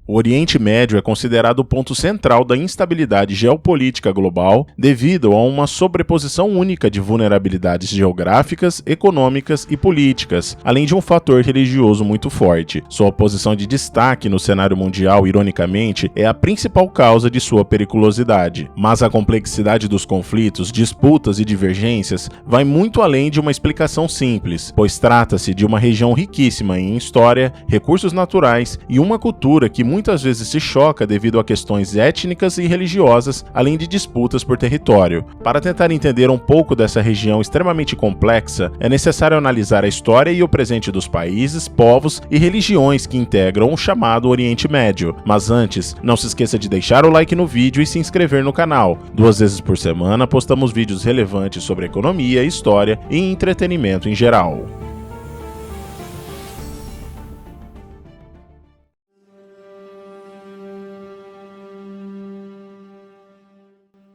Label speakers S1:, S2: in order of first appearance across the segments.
S1: O Oriente Médio é considerado o ponto central da instabilidade geopolítica global devido a uma sobreposição única de vulnerabilidades geográficas, econômicas e políticas, além de um fator religioso muito forte. Sua posição de destaque no cenário mundial, ironicamente, é a principal causa de sua periculosidade. Mas a complexidade dos conflitos, disputas e divergências vai muito além de uma explicação simples, pois trata-se de uma região riquíssima em história, recursos naturais e uma cultura que muitas vezes se choca devido a questões étnicas e religiosas, além de disputas por território. Para tentar entender um pouco dessa região extremamente complexa, é necessário analisar a história e o presente dos países, povos e religiões que integram o chamado Oriente Médio. Mas antes, não se esqueça de deixar o like no vídeo e se inscrever no canal. 2 vezes por semana postamos vídeos relevantes sobre economia, história e entretenimento em geral.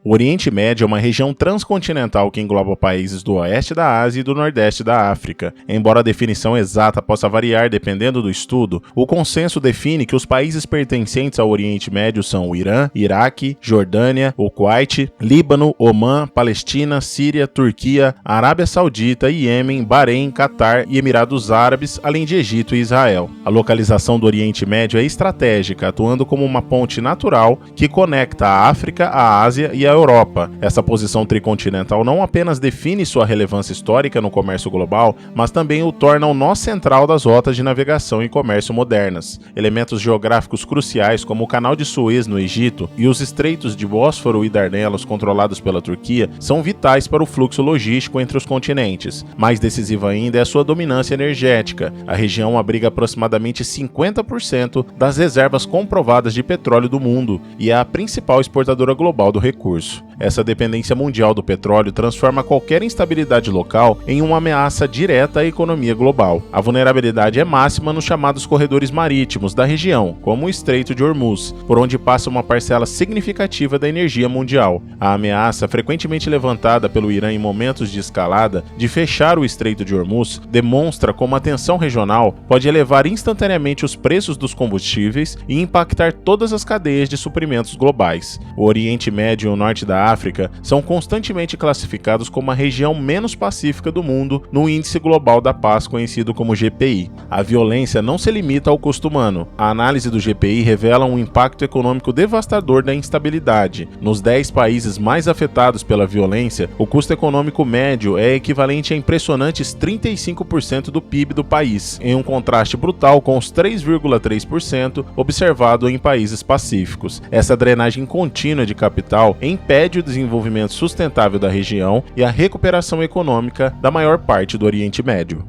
S1: O Oriente Médio é uma região transcontinental que engloba países do oeste da Ásia e do nordeste da África. Embora a definição exata possa variar dependendo do estudo, o consenso define que os países pertencentes ao Oriente Médio são o Irã, Iraque, Jordânia, o Kuwait, Líbano, Omã, Palestina, Síria, Turquia, Arábia Saudita, Iêmen, Bahrein, Catar e Emirados Árabes, além de Egito e Israel. A localização do Oriente Médio é estratégica, atuando como uma ponte natural que conecta a África, a Ásia e a Europa. Essa posição tricontinental não apenas define sua relevância histórica no comércio global, mas também o torna o nó central das rotas de navegação e comércio modernas. Elementos geográficos cruciais como o Canal de Suez no Egito e os estreitos de Bósforo e Dardanelos controlados pela Turquia são vitais para o fluxo logístico entre os continentes. Mais decisiva ainda é a sua dominância energética. A região abriga aproximadamente 50% das reservas comprovadas de petróleo do mundo e é a principal exportadora global do recurso. Essa dependência mundial do petróleo transforma qualquer instabilidade local em uma ameaça direta à economia global. A vulnerabilidade é máxima nos chamados corredores marítimos da região, como o Estreito de Hormuz, por onde passa uma parcela significativa da energia mundial. A ameaça, frequentemente levantada pelo Irã em momentos de escalada, de fechar o Estreito de Hormuz, demonstra como a tensão regional pode elevar instantaneamente os preços dos combustíveis e impactar todas as cadeias de suprimentos globais. O Oriente Médio e o Norte da África são constantemente classificados como a região menos pacífica do mundo no Índice Global da Paz, conhecido como GPI. A violência não se limita ao custo humano. A análise do GPI revela um impacto econômico devastador da instabilidade. Nos 10 países mais afetados pela violência, o custo econômico médio é equivalente a impressionantes 35% do PIB do país, em um contraste brutal com os 3,3% observado em países pacíficos. Essa drenagem contínua de capital impede o desenvolvimento sustentável da região e a recuperação econômica da maior parte do Oriente Médio.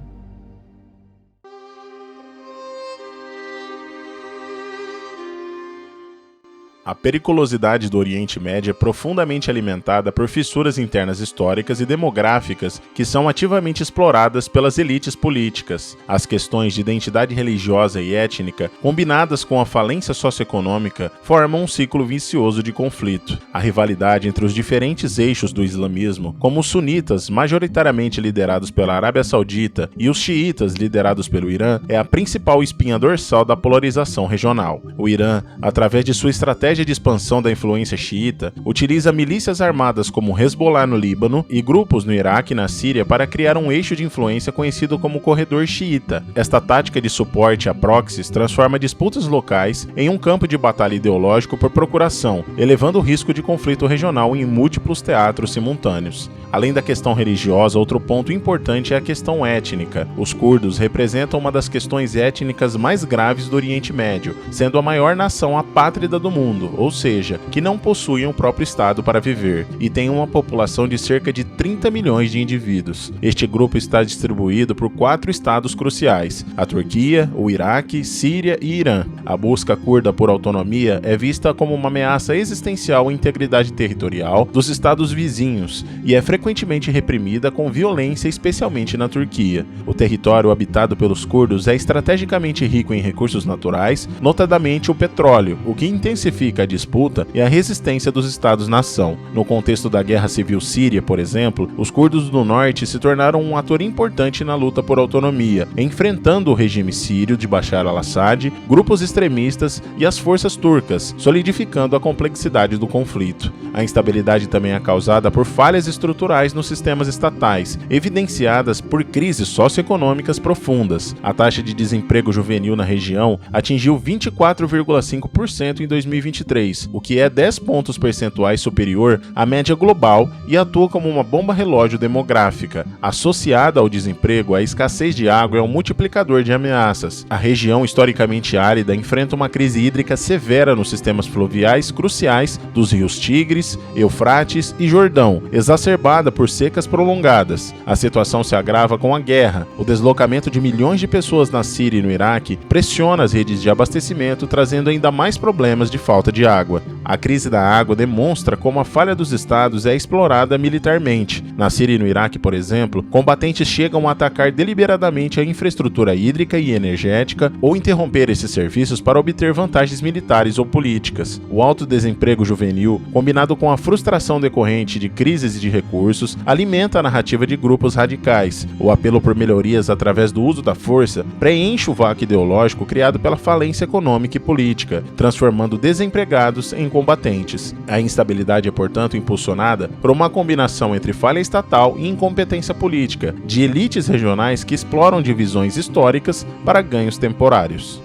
S1: A periculosidade do Oriente Médio é profundamente alimentada por fissuras internas históricas e demográficas que são ativamente exploradas pelas elites políticas. As questões de identidade religiosa e étnica, combinadas com a falência socioeconômica, formam um ciclo vicioso de conflito. A rivalidade entre os diferentes eixos do islamismo, como os sunitas, majoritariamente liderados pela Arábia Saudita, e os xiitas, liderados pelo Irã, é a principal espinha dorsal da polarização regional. O Irã, através de sua estratégia de expansão da influência xiita, utiliza milícias armadas como Hezbollah no Líbano e grupos no Iraque e na Síria para criar um eixo de influência conhecido como Corredor Xiita. Esta tática de suporte a proxies transforma disputas locais em um campo de batalha ideológico por procuração, elevando o risco de conflito regional em múltiplos teatros simultâneos. Além da questão religiosa, outro ponto importante é a questão étnica. Os curdos representam uma das questões étnicas mais graves do Oriente Médio, sendo a maior nação apátrida do mundo, ou seja, que não possuem um próprio estado para viver, e tem uma população de cerca de 30 milhões de indivíduos. Este grupo está distribuído por 4 estados cruciais: a Turquia, o Iraque, Síria e Irã. A busca curda por autonomia é vista como uma ameaça existencial à integridade territorial dos estados vizinhos e é frequentemente reprimida com violência, especialmente na Turquia. O território habitado pelos curdos é estrategicamente rico em recursos naturais, notadamente o petróleo, o que intensifica justifica a disputa e a resistência dos Estados-nação. No contexto da Guerra Civil Síria, por exemplo, os curdos do norte se tornaram um ator importante na luta por autonomia, enfrentando o regime sírio de Bashar al-Assad, grupos extremistas e as forças turcas, solidificando a complexidade do conflito. A instabilidade também é causada por falhas estruturais nos sistemas estatais, evidenciadas por crises socioeconômicas profundas. A taxa de desemprego juvenil na região atingiu 24,5% em 2023, o que é 10 pontos percentuais superior à média global e atua como uma bomba relógio demográfica. Associada ao desemprego, a escassez de água é um multiplicador de ameaças. A região historicamente árida enfrenta uma crise hídrica severa nos sistemas fluviais cruciais dos rios Tigres, Eufrates e Jordão, exacerbada por secas prolongadas. A situação se agrava com a guerra. O deslocamento de milhões de pessoas na Síria e no Iraque pressiona as redes de abastecimento, trazendo ainda mais problemas de falta de água. A crise da água demonstra como a falha dos estados é explorada militarmente. Na Síria e no Iraque, por exemplo, combatentes chegam a atacar deliberadamente a infraestrutura hídrica e energética ou interromper esses serviços para obter vantagens militares ou políticas. O alto desemprego juvenil, combinado com a frustração decorrente de crises de recursos, alimenta a narrativa de grupos radicais. O apelo por melhorias através do uso da força preenche o vácuo ideológico criado pela falência econômica e política, transformando desempregados em combatentes. A instabilidade é, portanto, impulsionada por uma combinação entre falha estatal e incompetência política, de elites regionais que exploram divisões históricas para ganhos temporários.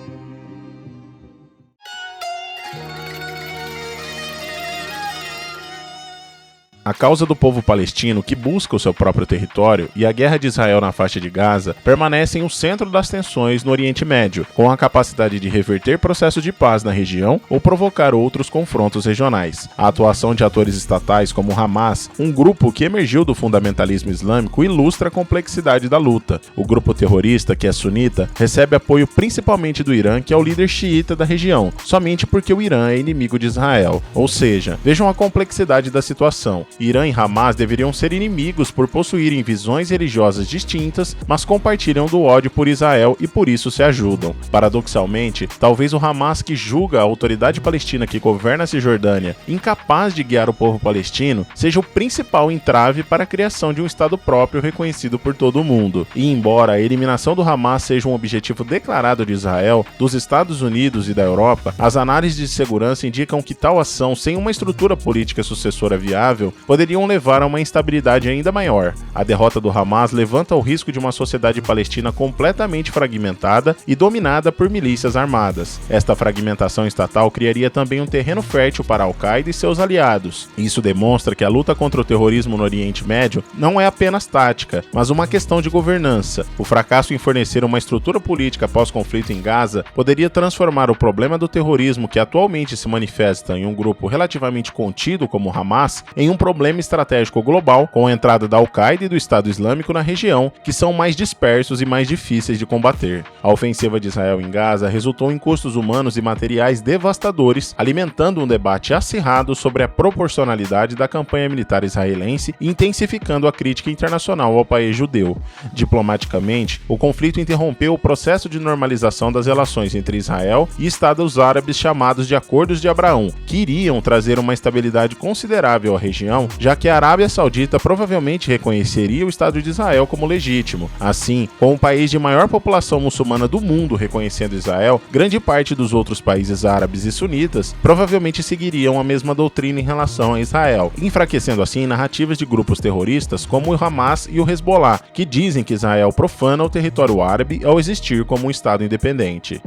S1: A causa do povo palestino que busca o seu próprio território e a guerra de Israel na faixa de Gaza permanecem o centro das tensões no Oriente Médio, com a capacidade de reverter processos de paz na região ou provocar outros confrontos regionais. A atuação de atores estatais como o Hamas, um grupo que emergiu do fundamentalismo islâmico, ilustra a complexidade da luta. O grupo terrorista, que é sunita, recebe apoio principalmente do Irã, que é o líder xiita da região, somente porque o Irã é inimigo de Israel. Ou seja, vejam a complexidade da situação. Irã e Hamas deveriam ser inimigos por possuírem visões religiosas distintas, mas compartilham do ódio por Israel e por isso se ajudam. Paradoxalmente, talvez o Hamas, que julga a autoridade palestina que governa a Cisjordânia incapaz de guiar o povo palestino, seja o principal entrave para a criação de um Estado próprio reconhecido por todo o mundo. E embora a eliminação do Hamas seja um objetivo declarado de Israel, dos Estados Unidos e da Europa, as análises de segurança indicam que tal ação, sem uma estrutura política sucessora viável, poderiam levar a uma instabilidade ainda maior. A derrota do Hamas levanta o risco de uma sociedade palestina completamente fragmentada e dominada por milícias armadas. Esta fragmentação estatal criaria também um terreno fértil para Al-Qaeda e seus aliados. Isso demonstra que a luta contra o terrorismo no Oriente Médio não é apenas tática, mas uma questão de governança. O fracasso em fornecer uma estrutura política pós-conflito em Gaza poderia transformar o problema do terrorismo, que atualmente se manifesta em um grupo relativamente contido como o Hamas, em um problema estratégico global, com a entrada da Al-Qaeda e do Estado Islâmico na região, que são mais dispersos e mais difíceis de combater. A ofensiva de Israel em Gaza resultou em custos humanos e materiais devastadores, alimentando um debate acirrado sobre a proporcionalidade da campanha militar israelense e intensificando a crítica internacional ao país judeu. Diplomaticamente, o conflito interrompeu o processo de normalização das relações entre Israel e Estados árabes chamados de Acordos de Abraão, que iriam trazer uma estabilidade considerável à região, já que a Arábia Saudita provavelmente reconheceria o Estado de Israel como legítimo. Assim, com o país de maior população muçulmana do mundo reconhecendo Israel, grande parte dos outros países árabes e sunitas provavelmente seguiriam a mesma doutrina em relação a Israel, enfraquecendo assim narrativas de grupos terroristas como o Hamas e o Hezbollah, que dizem que Israel profana o território árabe ao existir como um Estado independente.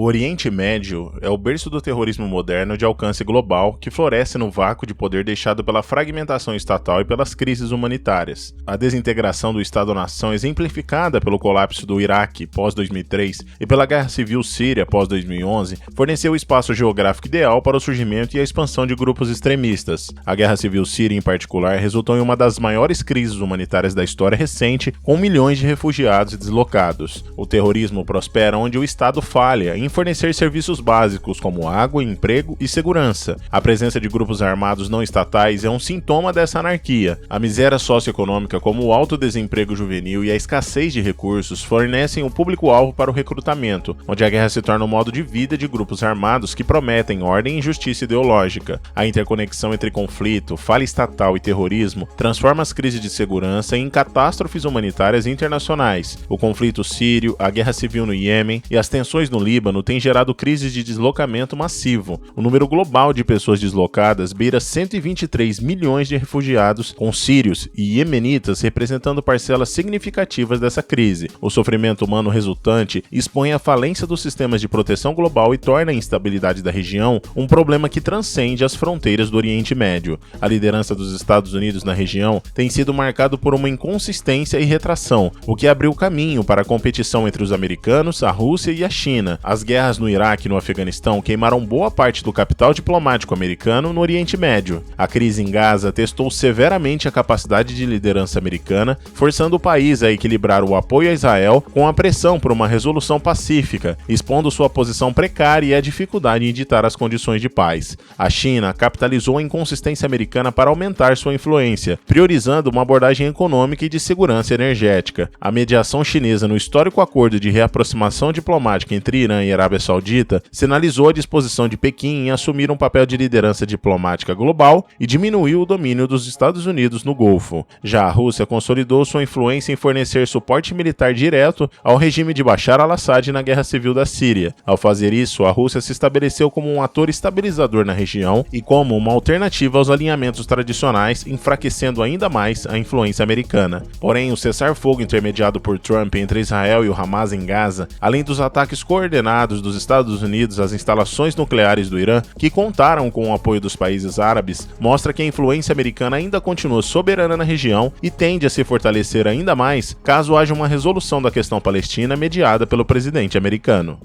S1: O Oriente Médio é o berço do terrorismo moderno de alcance global que floresce no vácuo de poder deixado pela fragmentação estatal e pelas crises humanitárias. A desintegração do Estado-nação, exemplificada pelo colapso do Iraque pós-2003 e pela Guerra Civil Síria pós-2011, forneceu o espaço geográfico ideal para o surgimento e a expansão de grupos extremistas. A Guerra Civil Síria, em particular, resultou em uma das maiores crises humanitárias da história recente, com milhões de refugiados e deslocados. O terrorismo prospera onde o Estado falha, fornecer serviços básicos como água, emprego e segurança. A presença de grupos armados não estatais é um sintoma dessa anarquia. A miséria socioeconômica, como o alto desemprego juvenil e a escassez de recursos, fornecem um público-alvo para o recrutamento, onde a guerra se torna um modo de vida de grupos armados que prometem ordem e justiça ideológica. A interconexão entre conflito, falha estatal e terrorismo transforma as crises de segurança em catástrofes humanitárias internacionais. O conflito sírio, a guerra civil no Iêmen e as tensões no Líbano têm gerado crises de deslocamento massivo. O número global de pessoas deslocadas beira 123 milhões de refugiados, com sírios e iemenitas representando parcelas significativas dessa crise. O sofrimento humano resultante expõe a falência dos sistemas de proteção global e torna a instabilidade da região um problema que transcende as fronteiras do Oriente Médio. A liderança dos Estados Unidos na região tem sido marcado por uma inconsistência e retração, o que abriu caminho para a competição entre os americanos, a Rússia e a China. As guerras no Iraque e no Afeganistão queimaram boa parte do capital diplomático americano no Oriente Médio. A crise em Gaza testou severamente a capacidade de liderança americana, forçando o país a equilibrar o apoio a Israel com a pressão por uma resolução pacífica, expondo sua posição precária e a dificuldade em ditar as condições de paz. A China capitalizou a inconsistência americana para aumentar sua influência, priorizando uma abordagem econômica e de segurança energética. A mediação chinesa no histórico acordo de reaproximação diplomática entre Irã e Arábia Saudita sinalizou a disposição de Pequim em assumir um papel de liderança diplomática global e diminuiu o domínio dos Estados Unidos no Golfo. Já a Rússia consolidou sua influência em fornecer suporte militar direto ao regime de Bashar al-Assad na Guerra Civil da Síria. Ao fazer isso, a Rússia se estabeleceu como um ator estabilizador na região e como uma alternativa aos alinhamentos tradicionais, enfraquecendo ainda mais a influência americana. Porém, o cessar-fogo intermediado por Trump entre Israel e o Hamas em Gaza, além dos ataques coordenados dos Estados Unidos às instalações nucleares do Irã, que contaram com o apoio dos países árabes, mostra que a influência americana ainda continua soberana na região e tende a se fortalecer ainda mais caso haja uma resolução da questão palestina mediada pelo presidente americano.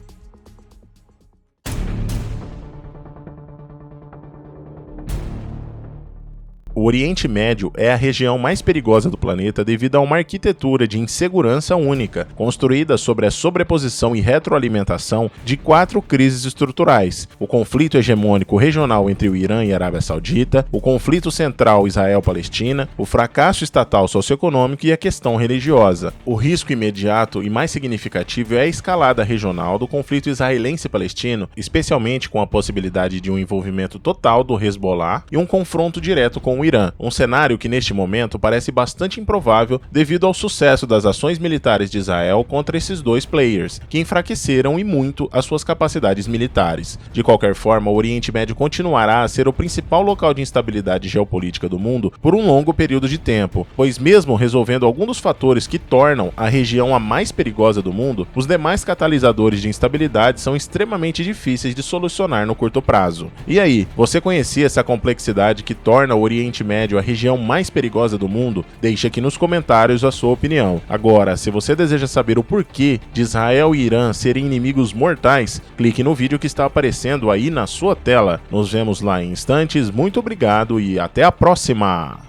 S1: O Oriente Médio é a região mais perigosa do planeta devido a uma arquitetura de insegurança única, construída sobre a sobreposição e retroalimentação de 4 crises estruturais: o conflito hegemônico regional entre o Irã e a Arábia Saudita, o conflito central Israel-Palestina, o fracasso estatal socioeconômico e a questão religiosa. O risco imediato e mais significativo é a escalada regional do conflito israelense-palestino, especialmente com a possibilidade de um envolvimento total do Hezbollah e um confronto direto com o Irã, um cenário que neste momento parece bastante improvável devido ao sucesso das ações militares de Israel contra esses dois players, que enfraqueceram e muito as suas capacidades militares. De qualquer forma, o Oriente Médio continuará a ser o principal local de instabilidade geopolítica do mundo por um longo período de tempo, pois mesmo resolvendo alguns dos fatores que tornam a região a mais perigosa do mundo, os demais catalisadores de instabilidade são extremamente difíceis de solucionar no curto prazo. E aí, você conhecia essa complexidade que torna o Oriente Médio a região mais perigosa do mundo? Deixe aqui nos comentários a sua opinião. Agora, se você deseja saber o porquê de Israel e Irã serem inimigos mortais, clique no vídeo que está aparecendo aí na sua tela. Nos vemos lá em instantes, muito obrigado e até a próxima!